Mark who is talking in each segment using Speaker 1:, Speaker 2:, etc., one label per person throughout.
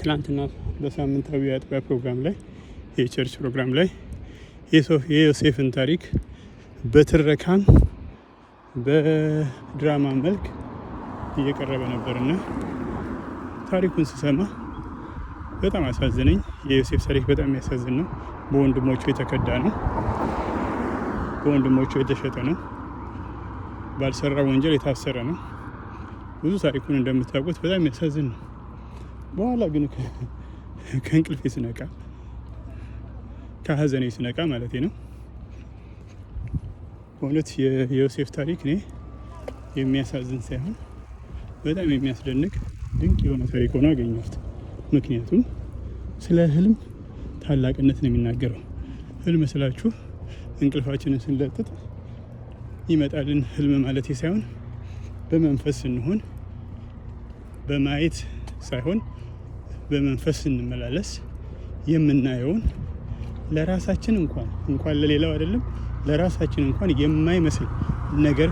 Speaker 1: ትላንትና በሳምንታዊ የአጥቢያ ፕሮግራም ላይ የቸርች ፕሮግራም ላይ የዮሴፍን ታሪክ በትረካም በድራማ መልክ እየቀረበ ነበርና ታሪኩን ስሰማ በጣም አሳዘነኝ። የዮሴፍ ታሪክ በጣም የሚያሳዝን ነው። በወንድሞቹ የተከዳ ነው። በወንድሞቹ የተሸጠ ነው። ባልሰራ ወንጀል የታሰረ ነው። ብዙ ታሪኩን እንደምታውቁት በጣም የሚያሳዝን ነው። በኋላ ግን ከእንቅልፌ ስነቃ ከሀዘኔ ስነቃ ማለት ነው በእውነት የዮሴፍ ታሪክ እኔ የሚያሳዝን ሳይሆን በጣም የሚያስደንቅ ድንቅ የሆነ ታሪክ ሆኖ አገኘሁት። ምክንያቱም ስለ ህልም ታላቅነት ነው የሚናገረው። ህልም ስላችሁ እንቅልፋችንን ስንለጥጥ ይመጣልን ህልም ማለት ሳይሆን በመንፈስ ስንሆን በማየት ሳይሆን በመንፈስ ስንመላለስ የምናየውን ለራሳችን እንኳን ለሌላው አይደለም ለራሳችን እንኳን የማይመስል ነገር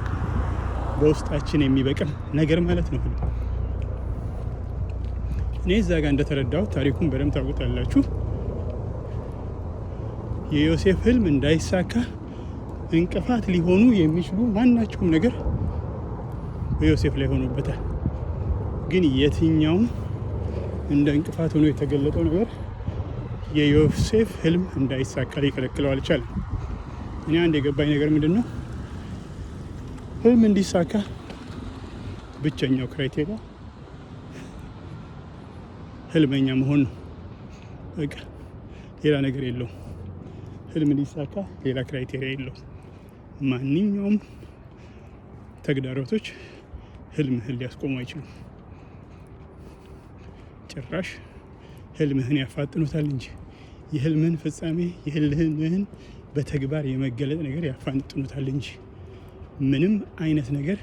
Speaker 1: በውስጣችን የሚበቅል ነገር ማለት ነው ህልም። እኔ እዛ ጋር እንደተረዳሁት ታሪኩን በደንብ ታውቁታላችሁ። የዮሴፍ ህልም እንዳይሳካ እንቅፋት ሊሆኑ የሚችሉ ማናቸውም ነገር በዮሴፍ ላይ ሆኖበታል። ግን የትኛውም እንደ እንቅፋት ሆኖ የተገለጠው ነገር የዮሴፍ ህልም እንዳይሳካ ሊከለክለው አልቻለም። እኔ አንድ የገባኝ ነገር ምንድን ነው፣ ህልም እንዲሳካ ብቸኛው ክራይቴሪያ ህልመኛ መሆን ነው። በቃ ሌላ ነገር የለውም። ህልም እንዲሳካ ሌላ ክራይቴሪያ የለውም። ማንኛውም ተግዳሮቶች ህልምህን ሊያስቆሙ አይችሉም። ጭራሽ ህልምህን ያፋጥኑታል እንጂ የህልምህን ፍጻሜ የህልምህን በተግባር የመገለጥ ነገር ያፋጥኑታል እንጂ ምንም አይነት ነገር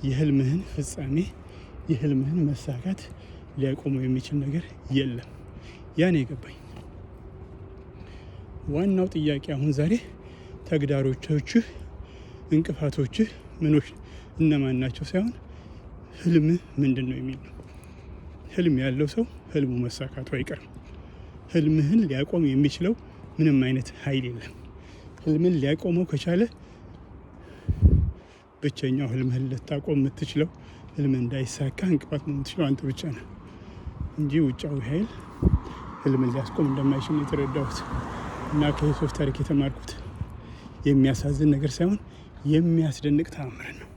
Speaker 1: የህልምህን ፍጻሜ የህልምህን መሳካት ሊያቆመው የሚችል ነገር የለም። ያን የገባኝ ዋናው ጥያቄ አሁን ዛሬ ተግዳሮቶችህ እንቅፋቶችህ ምኖች እነማን ናቸው ሳይሆን ህልምህ ምንድን ነው የሚል ነው። ህልም ያለው ሰው ህልሙ መሳካቱ አይቀርም። ህልምህን ሊያቆም የሚችለው ምንም አይነት ኃይል የለም። ህልምን ሊያቆመው ከቻለ ብቸኛው ህልምህን ልታቆም የምትችለው ህልም እንዳይሳካ እንቅፋት ነው የምትችለው አንተ ብቻ ነው እንጂ ውጫዊ ኃይል ህልምን ሊያስቆም እንደማይችል የተረዳሁት እና ከዮሴፍ ታሪክ የተማርኩት የሚያሳዝን ነገር ሳይሆን የሚያስደንቅ ተአምር ነው።